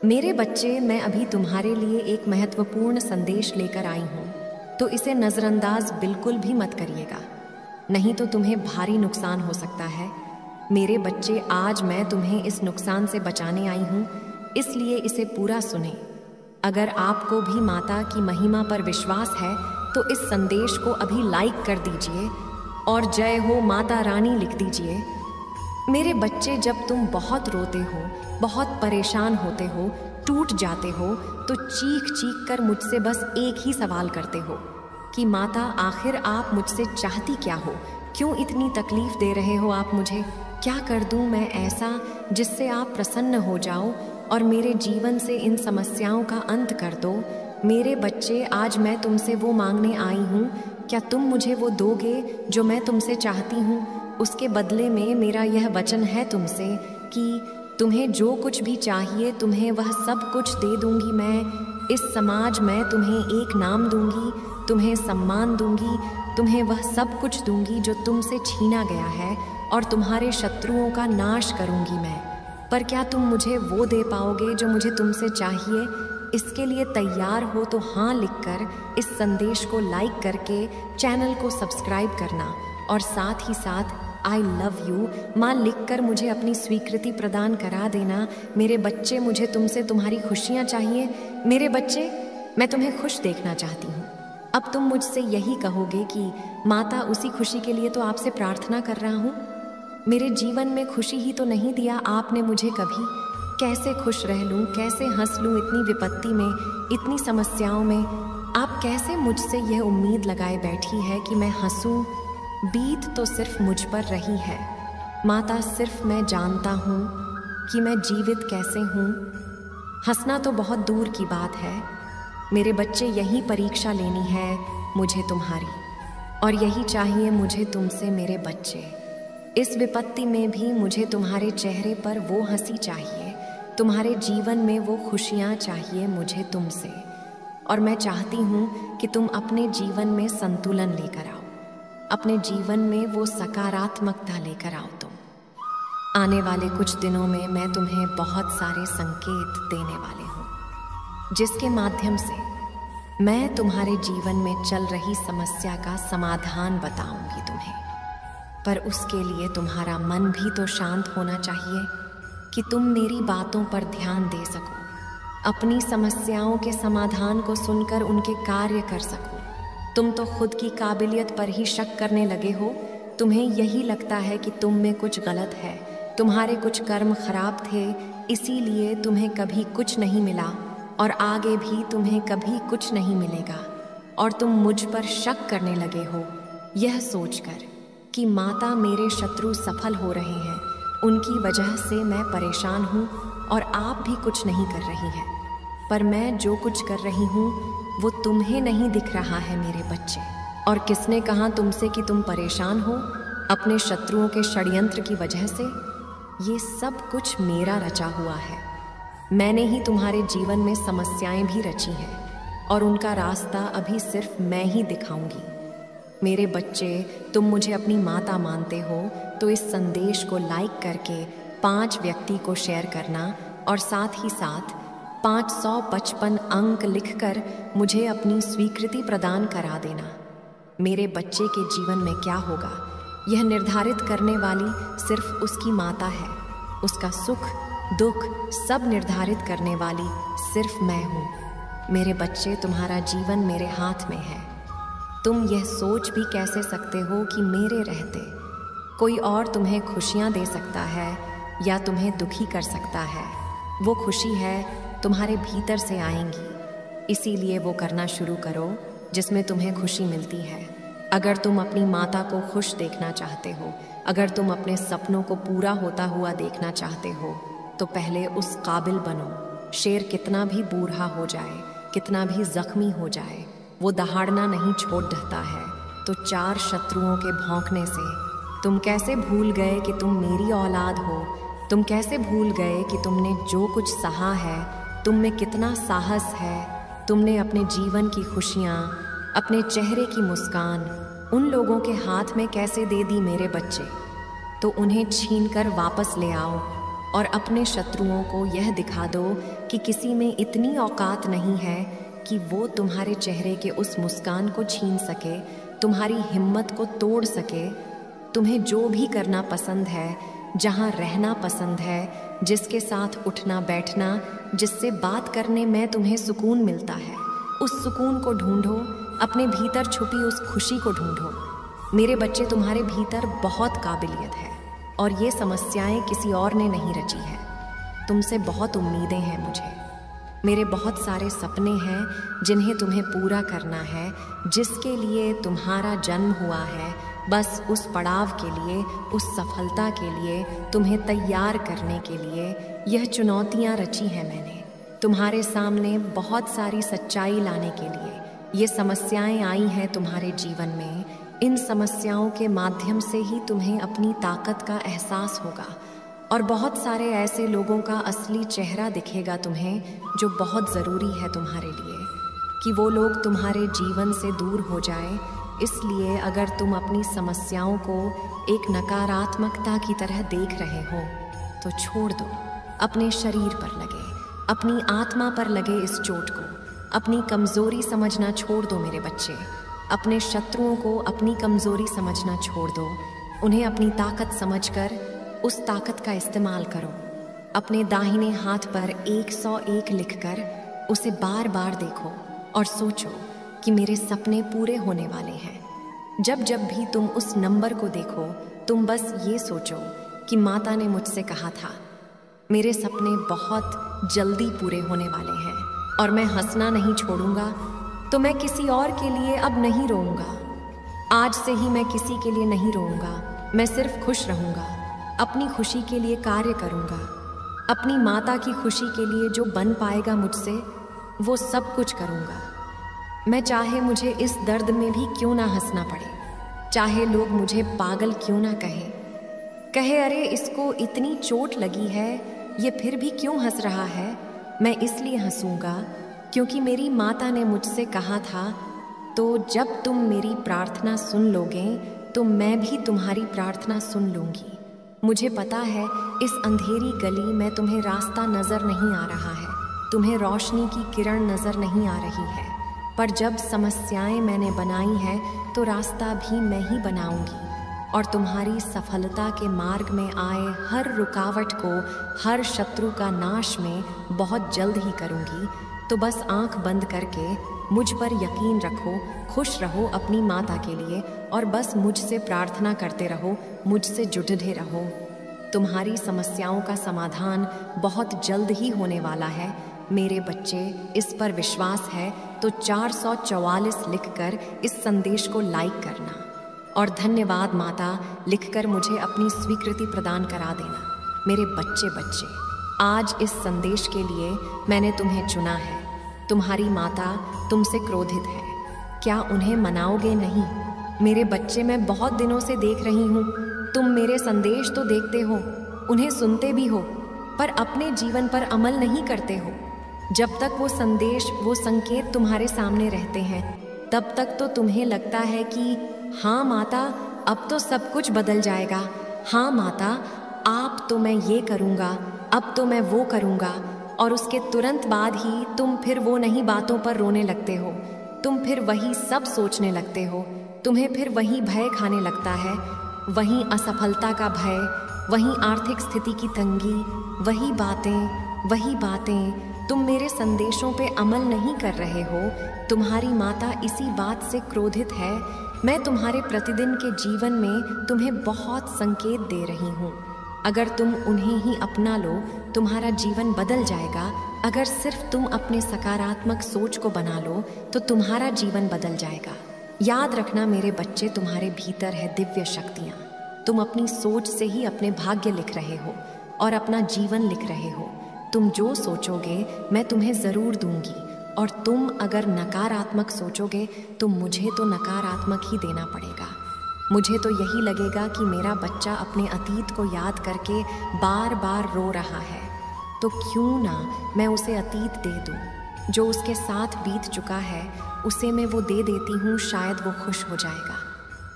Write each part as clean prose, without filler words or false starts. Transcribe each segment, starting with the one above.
मेरे बच्चे, मैं अभी तुम्हारे लिए एक महत्वपूर्ण संदेश लेकर आई हूँ, तो इसे नज़रअंदाज बिल्कुल भी मत करिएगा, नहीं तो तुम्हें भारी नुकसान हो सकता है। मेरे बच्चे, आज मैं तुम्हें इस नुकसान से बचाने आई हूँ, इसलिए इसे पूरा सुने। अगर आपको भी माता की महिमा पर विश्वास है तो इस संदेश को अभी लाइक कर दीजिए और जय हो माता रानी लिख दीजिए। मेरे बच्चे, जब तुम बहुत रोते हो, बहुत परेशान होते हो, टूट जाते हो, तो चीख चीख कर मुझसे बस एक ही सवाल करते हो कि माता, आखिर आप मुझसे चाहती क्या हो? क्यों इतनी तकलीफ दे रहे हो आप मुझे? क्या कर दूं मैं ऐसा जिससे आप प्रसन्न हो जाओ और मेरे जीवन से इन समस्याओं का अंत कर दो? मेरे बच्चे, आज मैं तुमसे वो मांगने आई हूँ, क्या तुम मुझे वो दोगे जो मैं तुमसे चाहती हूँ? उसके बदले में मेरा यह वचन है तुमसे कि तुम्हें जो कुछ भी चाहिए, तुम्हें वह सब कुछ दे दूंगी मैं। इस समाज में तुम्हें एक नाम दूंगी, तुम्हें सम्मान दूंगी, तुम्हें वह सब कुछ दूंगी जो तुमसे छीना गया है, और तुम्हारे शत्रुओं का नाश करूंगी मैं। पर क्या तुम मुझे वो दे पाओगे जो मुझे तुमसे चाहिए? इसके लिए तैयार हो तो हाँ लिखकर इस संदेश को लाइक करके चैनल को सब्सक्राइब करना, और साथ ही साथ आई लव यू माँ लिखकर मुझे अपनी स्वीकृति प्रदान करा देना। मेरे बच्चे, मुझे तुमसे तुम्हारी खुशियाँ चाहिए। मेरे बच्चे, मैं तुम्हें खुश देखना चाहती हूँ। अब तुम मुझसे यही कहोगे कि माता, उसी खुशी के लिए तो आपसे प्रार्थना कर रहा हूँ। मेरे जीवन में खुशी ही तो नहीं दिया आपने मुझे कभी। कैसे खुश रह लूँ, कैसे हंस लूँ इतनी विपत्ति में, इतनी समस्याओं में? आप कैसे मुझसे यह उम्मीद लगाए बैठी है कि मैं हंसूँ? बीत तो सिर्फ मुझ पर रही है माता, सिर्फ मैं जानता हूँ कि मैं जीवित कैसे हूँ। हंसना तो बहुत दूर की बात है। मेरे बच्चे, यही परीक्षा लेनी है मुझे तुम्हारी, और यही चाहिए मुझे तुमसे मेरे बच्चे। इस विपत्ति में भी मुझे तुम्हारे चेहरे पर वो हंसी चाहिए, तुम्हारे जीवन में वो खुशियाँ चाहिए मुझे तुमसे। और मैं चाहती हूँ कि तुम अपने जीवन में संतुलन लेकर आओ, अपने जीवन में वो सकारात्मकता लेकर आओ तुम। आने वाले कुछ दिनों में मैं तुम्हें बहुत सारे संकेत देने वाले हूँ, जिसके माध्यम से मैं तुम्हारे जीवन में चल रही समस्या का समाधान बताऊंगी तुम्हें। पर उसके लिए तुम्हारा मन भी तो शांत होना चाहिए कि तुम मेरी बातों पर ध्यान दे सको, अपनी समस्याओं के समाधान को सुनकर उनके कार्य कर सको। तुम तो खुद की काबिलियत पर ही शक करने लगे हो। तुम्हें यही लगता है कि तुम में कुछ गलत है, तुम्हारे कुछ कर्म खराब थे, इसीलिए तुम्हें कभी कुछ नहीं मिला और आगे भी तुम्हें कभी कुछ नहीं मिलेगा। और तुम मुझ पर शक करने लगे हो यह सोचकर कि माता, मेरे शत्रु सफल हो रहे हैं, उनकी वजह से मैं परेशान हूँ और आप भी कुछ नहीं कर रही हैं। पर मैं जो कुछ कर रही हूँ वो तुम्हें नहीं दिख रहा है मेरे बच्चे। और किसने कहा तुमसे कि तुम परेशान हो अपने शत्रुओं के षड्यंत्र की वजह से? ये सब कुछ मेरा रचा हुआ है। मैंने ही तुम्हारे जीवन में समस्याएं भी रची हैं और उनका रास्ता अभी सिर्फ मैं ही दिखाऊंगी। मेरे बच्चे, तुम मुझे अपनी माता मानते हो तो इस संदेश को लाइक करके 5 व्यक्ति को शेयर करना, और साथ ही साथ 555 अंक लिखकर मुझे अपनी स्वीकृति प्रदान करा देना। मेरे बच्चे के जीवन में क्या होगा यह निर्धारित करने वाली सिर्फ उसकी माता है। उसका सुख दुख सब निर्धारित करने वाली सिर्फ मैं हूँ। मेरे बच्चे, तुम्हारा जीवन मेरे हाथ में है। तुम यह सोच भी कैसे सकते हो कि मेरे रहते कोई और तुम्हें खुशियाँ दे सकता है या तुम्हें दुखी कर सकता है? वो खुशी है तुम्हारे भीतर से आएंगी, इसीलिए वो करना शुरू करो जिसमें तुम्हें खुशी मिलती है। अगर तुम अपनी माता को खुश देखना चाहते हो, अगर तुम अपने सपनों को पूरा होता हुआ देखना चाहते हो, तो पहले उस काबिल बनो। शेर कितना भी बूढ़ा हो जाए, कितना भी जख्मी हो जाए, वो दहाड़ना नहीं छोड़ देता है। तो 4 शत्रुओं के भौंकने से तुम कैसे भूल गए कि तुम मेरी औलाद हो? तुम कैसे भूल गए कि तुमने जो कुछ सहा है, तुम में कितना साहस है? तुमने अपने जीवन की खुशियाँ, अपने चेहरे की मुस्कान उन लोगों के हाथ में कैसे दे दी मेरे बच्चे? तो उन्हें छीनकर वापस ले आओ और अपने शत्रुओं को यह दिखा दो कि किसी में इतनी औकात नहीं है कि वो तुम्हारे चेहरे के उस मुस्कान को छीन सके, तुम्हारी हिम्मत को तोड़ सके। तुम्हें जो भी करना पसंद है, जहाँ रहना पसंद है, जिसके साथ उठना बैठना, जिससे बात करने में तुम्हें सुकून मिलता है, उस सुकून को ढूंढो। अपने भीतर छुपी उस खुशी को ढूंढो। मेरे बच्चे, तुम्हारे भीतर बहुत काबिलियत है और ये समस्याएं किसी और ने नहीं रची है। तुमसे बहुत उम्मीदें हैं मुझे। मेरे बहुत सारे सपने हैं जिन्हें तुम्हें पूरा करना है, जिसके लिए तुम्हारा जन्म हुआ है। बस उस पड़ाव के लिए, उस सफलता के लिए, तुम्हें तैयार करने के लिए यह चुनौतियां रची हैं मैंने। तुम्हारे सामने बहुत सारी सच्चाई लाने के लिए ये समस्याएं आई हैं तुम्हारे जीवन में। इन समस्याओं के माध्यम से ही तुम्हें अपनी ताकत का एहसास होगा और बहुत सारे ऐसे लोगों का असली चेहरा दिखेगा तुम्हें, जो बहुत ज़रूरी है तुम्हारे लिए कि वो लोग तुम्हारे जीवन से दूर हो जाए। इसलिए अगर तुम अपनी समस्याओं को एक नकारात्मकता की तरह देख रहे हो तो छोड़ दो। अपने शरीर पर लगे, अपनी आत्मा पर लगे इस चोट को। अपनी कमज़ोरी समझना छोड़ दो मेरे बच्चे। अपने शत्रुओं को अपनी कमज़ोरी समझना छोड़ दो। उन्हें अपनी ताकत समझकर उस ताकत का इस्तेमाल करो। अपने दाहिने हाथ पर 101 लिखकर उसे बार बार देखो और सोचो कि मेरे सपने पूरे होने वाले हैं। जब जब भी तुम उस नंबर को देखो, तुम बस ये सोचो कि माता ने मुझसे कहा था मेरे सपने बहुत जल्दी पूरे होने वाले हैं और मैं हंसना नहीं छोड़ूंगा। तो मैं किसी और के लिए अब नहीं रोऊंगा। आज से ही मैं किसी के लिए नहीं रोऊंगा। मैं सिर्फ खुश रहूंगा। अपनी खुशी के लिए कार्य करूंगा। अपनी माता की खुशी के लिए जो बन पाएगा मुझसे, वो सब कुछ करूंगा। मैं चाहे मुझे इस दर्द में भी क्यों ना हंसना पड़े, चाहे लोग मुझे पागल क्यों ना कहे अरे इसको इतनी चोट लगी है, ये फिर भी क्यों हंस रहा है। मैं इसलिए हंसूंगा क्योंकि मेरी माता ने मुझसे कहा था, तो जब तुम मेरी प्रार्थना सुन लोगे तो मैं भी तुम्हारी प्रार्थना सुन लूँगी। मुझे पता है इस अंधेरी गली में तुम्हें रास्ता नज़र नहीं आ रहा है, तुम्हें रोशनी की किरण नज़र नहीं आ रही है, पर जब समस्याएं मैंने बनाई हैं तो रास्ता भी मैं ही बनाऊंगी और तुम्हारी सफलता के मार्ग में आए हर रुकावट को, हर शत्रु का नाश में बहुत जल्द ही करूंगी। तो बस आंख बंद करके मुझ पर यकीन रखो, खुश रहो अपनी माता के लिए और बस मुझसे प्रार्थना करते रहो, मुझसे जुड़े रहो। तुम्हारी समस्याओं का समाधान बहुत जल्द ही होने वाला है मेरे बच्चे। इस पर विश्वास है तो 444 लिखकर इस संदेश को लाइक करना और धन्यवाद माता लिखकर मुझे अपनी स्वीकृति प्रदान करा देना। मेरे बच्चे, आज इस संदेश के लिए मैंने तुम्हें चुना है। तुम्हारी माता तुमसे क्रोधित है, क्या उन्हें मनाओगे नहीं? मेरे बच्चे, मैं बहुत दिनों से देख रही हूँ, तुम मेरे संदेश तो देखते हो, उन्हें सुनते भी हो, पर अपने जीवन पर अमल नहीं करते हो। जब तक वो संदेश, वो संकेत तुम्हारे सामने रहते हैं, तब तक तो तुम्हें लगता है कि हाँ माता, अब तो सब कुछ बदल जाएगा। हाँ माता, आप तो मैं ये करूँगा, अब तो मैं वो करूँगा, और उसके तुरंत बाद ही तुम फिर वो नहीं बातों पर रोने लगते हो। तुम फिर वही सब सोचने लगते हो। तुम्हें फिर वही भय खाने लगता है, वही असफलता का भय, वही आर्थिक स्थिति की तंगी, वही बातें। तुम मेरे संदेशों पे अमल नहीं कर रहे हो। तुम्हारी माता इसी बात से क्रोधित है। मैं तुम्हारे प्रतिदिन के जीवन में तुम्हें बहुत संकेत दे रही हूँ। अगर तुम उन्हें ही अपना लो, तुम्हारा जीवन बदल जाएगा। अगर सिर्फ तुम अपने सकारात्मक सोच को बना लो तो तुम्हारा जीवन बदल जाएगा। याद रखना मेरे बच्चे, तुम्हारे भीतर है दिव्य शक्तियाँ। तुम अपनी सोच से ही अपने भाग्य लिख रहे हो और अपना जीवन लिख रहे हो। तुम जो सोचोगे मैं तुम्हें ज़रूर दूंगी, और तुम अगर नकारात्मक सोचोगे तो मुझे तो नकारात्मक ही देना पड़ेगा। मुझे तो यही लगेगा कि मेरा बच्चा अपने अतीत को याद करके बार बार रो रहा है, तो क्यों ना मैं उसे अतीत दे दूं। जो उसके साथ बीत चुका है उसे मैं वो दे देती हूँ, शायद वो खुश हो जाएगा।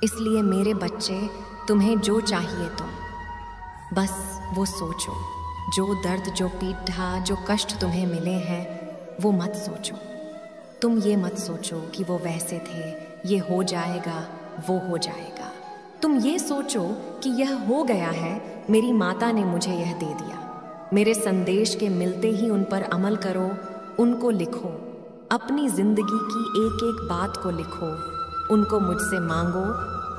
इसलिए मेरे बच्चे, तुम्हें जो चाहिए तुम बस वो सोचो। जो दर्द, जो पीड़ा, जो कष्ट तुम्हें मिले हैं वो मत सोचो। तुम ये मत सोचो कि वो वैसे थे, ये हो जाएगा, वो हो जाएगा। तुम ये सोचो कि यह हो गया है, मेरी माता ने मुझे यह दे दिया। मेरे संदेश के मिलते ही उन पर अमल करो, उनको लिखो, अपनी जिंदगी की एक एक बात को लिखो, उनको मुझसे मांगो,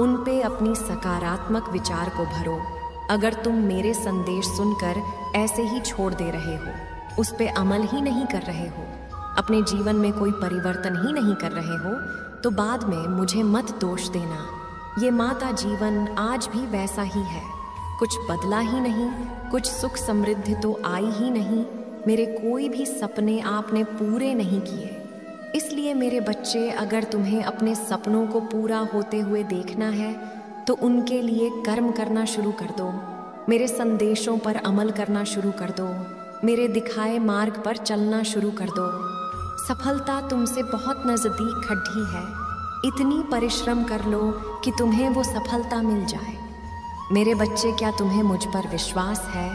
उन पे अपनी सकारात्मक विचार को भरो। अगर तुम मेरे संदेश सुनकर ऐसे ही छोड़ दे रहे हो, उस पे अमल ही नहीं कर रहे हो, अपने जीवन में कोई परिवर्तन ही नहीं कर रहे हो, तो बाद में मुझे मत दोष देना। ये माता जीवन आज भी वैसा ही है, कुछ बदला ही नहीं, कुछ सुख समृद्धि तो आई ही नहीं, मेरे कोई भी सपने आपने पूरे नहीं किए। इसलिए मेरे बच्चे, अगर तुम्हें अपने सपनों को पूरा होते हुए देखना है तो उनके लिए कर्म करना शुरू कर दो, मेरे संदेशों पर अमल करना शुरू कर दो, मेरे दिखाए मार्ग पर चलना शुरू कर दो। सफलता तुमसे बहुत नज़दीक खड़ी है, इतनी परिश्रम कर लो कि तुम्हें वो सफलता मिल जाए। मेरे बच्चे, क्या तुम्हें मुझ पर विश्वास है?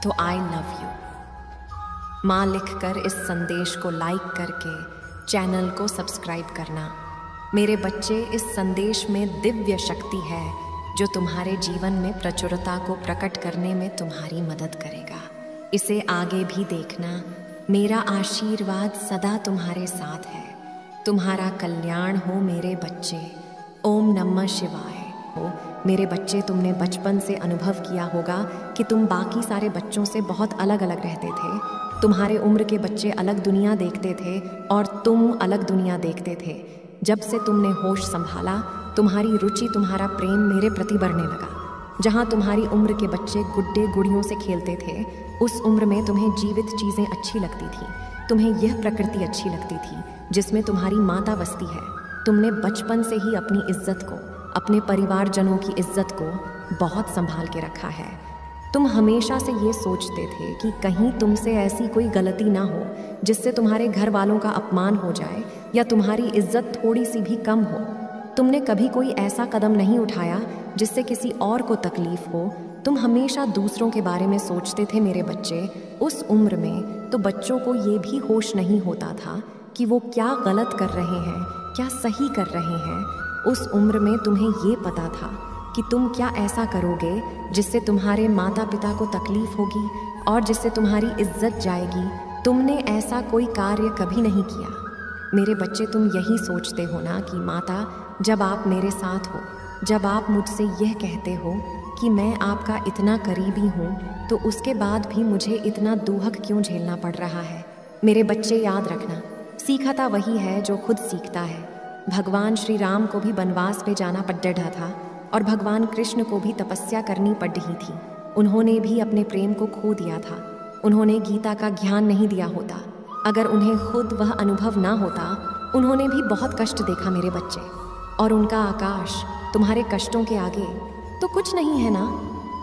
तो आई लव यू। माँ लिखकर इस संदेश को लाइक करके चैनल को सब्सक्राइब करना। मेरे बच्चे, इस संदेश में दिव्य शक्ति है जो तुम्हारे जीवन में प्रचुरता को प्रकट करने में तुम्हारी मदद करेगा। इसे आगे भी देखना। मेरा आशीर्वाद सदा तुम्हारे साथ है। तुम्हारा कल्याण हो मेरे बच्चे। ओम नमः शिवाय। हो मेरे बच्चे, तुमने बचपन से अनुभव किया होगा कि तुम बाकी सारे बच्चों से बहुत अलग अलग रहते थे। तुम्हारे उम्र के बच्चे अलग दुनिया देखते थे और तुम अलग दुनिया देखते थे। जब से तुमने होश संभाला, तुम्हारी रुचि, तुम्हारा प्रेम मेरे प्रति बढ़ने लगा। जहाँ तुम्हारी उम्र के बच्चे गुड्डे गुड़ियों से खेलते थे, उस उम्र में तुम्हें जीवित चीज़ें अच्छी लगती थी। तुम्हें यह प्रकृति अच्छी लगती थी जिसमें तुम्हारी माता बसती है। तुमने बचपन से ही अपनी इज्जत को, अपने परिवारजनों की इज्जत को बहुत संभाल के रखा है। तुम हमेशा से ये सोचते थे कि कहीं तुमसे ऐसी कोई गलती ना हो जिससे तुम्हारे घर वालों का अपमान हो जाए या तुम्हारी इज्जत थोड़ी सी भी कम हो। तुमने कभी कोई ऐसा कदम नहीं उठाया जिससे किसी और को तकलीफ हो। तुम हमेशा दूसरों के बारे में सोचते थे मेरे बच्चे। उस उम्र में तो बच्चों को ये भी होश नहीं होता था कि वो क्या गलत कर रहे हैं, क्या सही कर रहे हैं। उस उम्र में तुम्हें ये पता था कि तुम क्या ऐसा करोगे जिससे तुम्हारे माता पिता को तकलीफ होगी और जिससे तुम्हारी इज्जत जाएगी। तुमने ऐसा कोई कार्य कभी नहीं किया। मेरे बच्चे, तुम यही सोचते हो ना कि माता, जब आप मेरे साथ हो, जब आप मुझसे यह कहते हो कि मैं आपका इतना करीबी हूँ, तो उसके बाद भी मुझे इतना दुहक क्यों झेलना पड़ रहा है। मेरे बच्चे, याद रखना, सीखता वही है जो खुद सीखता है। भगवान श्री राम को भी वनवास पे जाना पड़ रहा था और भगवान कृष्ण को भी तपस्या करनी पड़ रही थी। उन्होंने भी अपने प्रेम को खो दिया था। उन्होंने गीता का ज्ञान नहीं दिया होता, अगर उन्हें खुद वह अनुभव ना होता। उन्होंने भी बहुत कष्ट देखा मेरे बच्चे, और उनका आकाश तुम्हारे कष्टों के आगे तो कुछ नहीं है ना।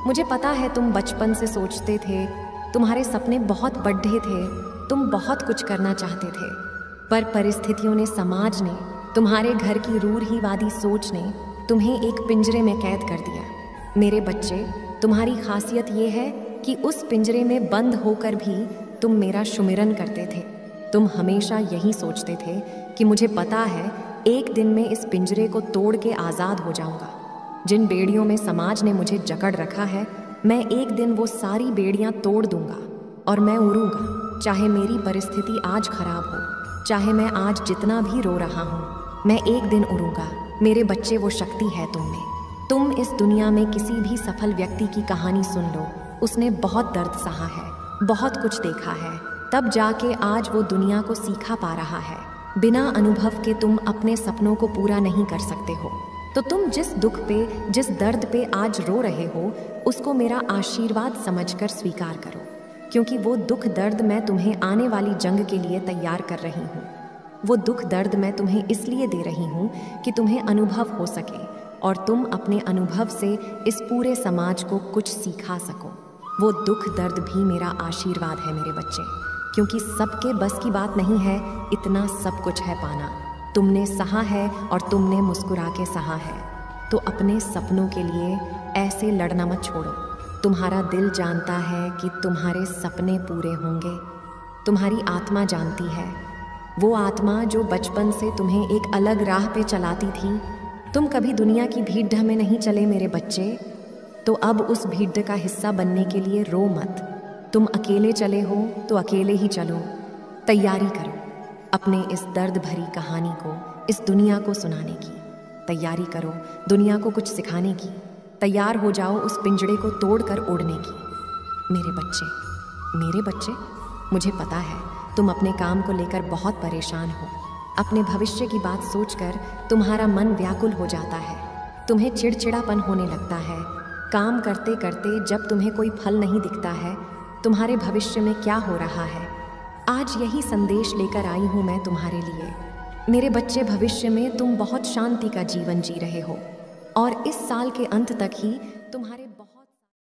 मुझे पता है तुम बचपन से सोचते थे, तुम्हारे सपने बहुत बड़े थे, तुम बहुत कुछ करना चाहते थे, पर परिस्थितियों ने, समाज ने, तुम्हारे घर की रूढ़िवादी सोच ने तुम्हें एक पिंजरे में कैद कर दिया। मेरे बच्चे, तुम्हारी खासियत ये है कि उस पिंजरे में बंद होकर भी तुम मेरा सुमिरन करते थे। तुम हमेशा यही सोचते थे कि मुझे पता है एक दिन में इस पिंजरे को तोड़ के आज़ाद हो जाऊंगा। जिन बेड़ियों में समाज ने मुझे जकड़ रखा है, मैं एक दिन वो सारी बेड़ियां तोड़ दूंगा और मैं उड़ूंगा। चाहे मेरी परिस्थिति आज खराब हो, चाहे मैं आज जितना भी रो रहा हूँ, मैं एक दिन उड़ूंगा। मेरे बच्चे, वो शक्ति है तुम में। तुम इस दुनिया में किसी भी सफल व्यक्ति की कहानी सुन लो, उसने बहुत दर्द सहा है, बहुत कुछ देखा है, तब जाके आज वो दुनिया को सीखा पा रहा है। बिना अनुभव के तुम अपने सपनों को पूरा नहीं कर सकते हो। तो तुम जिस दुख पे, जिस दर्द पे आज रो रहे हो, उसको मेरा आशीर्वाद समझकर स्वीकार करो, क्योंकि वो दुख दर्द मैं तुम्हें आने वाली जंग के लिए तैयार कर रही हूँ। वो दुख दर्द मैं तुम्हें इसलिए दे रही हूँ कि तुम्हें अनुभव हो सके और तुम अपने अनुभव से इस पूरे समाज को कुछ सिखा सको। वो दुख दर्द भी मेरा आशीर्वाद है मेरे बच्चे, क्योंकि सबके बस की बात नहीं है इतना सब कुछ है पाना। तुमने सहा है और तुमने मुस्कुरा के सहा है, तो अपने सपनों के लिए ऐसे लड़ना मत छोड़ो। तुम्हारा दिल जानता है कि तुम्हारे सपने पूरे होंगे। तुम्हारी आत्मा जानती है, वो आत्मा जो बचपन से तुम्हें एक अलग राह पे चलाती थी। तुम कभी दुनिया की भीड़ में नहीं चले मेरे बच्चे, तो अब उस भीड़ का हिस्सा बनने के लिए रो मत। तुम अकेले चले हो तो अकेले ही चलो। तैयारी करो अपने इस दर्द भरी कहानी को इस दुनिया को सुनाने की। तैयारी करो दुनिया को कुछ सिखाने की। तैयार हो जाओ उस पिंजड़े को तोड़कर उड़ने की। मेरे बच्चे, मुझे पता है तुम अपने काम को लेकर बहुत परेशान हो। अपने भविष्य की बात सोचकर तुम्हारा मन व्याकुल हो जाता है। तुम्हें चिड़चिड़ापन होने लगता है। काम करते करते जब तुम्हें कोई फल नहीं दिखता है, तुम्हारे भविष्य में क्या हो रहा है, आज यही संदेश लेकर आई हूँ मैं तुम्हारे लिए। मेरे बच्चे, भविष्य में तुम बहुत शांति का जीवन जी रहे हो और इस साल के अंत तक ही तुम्हारे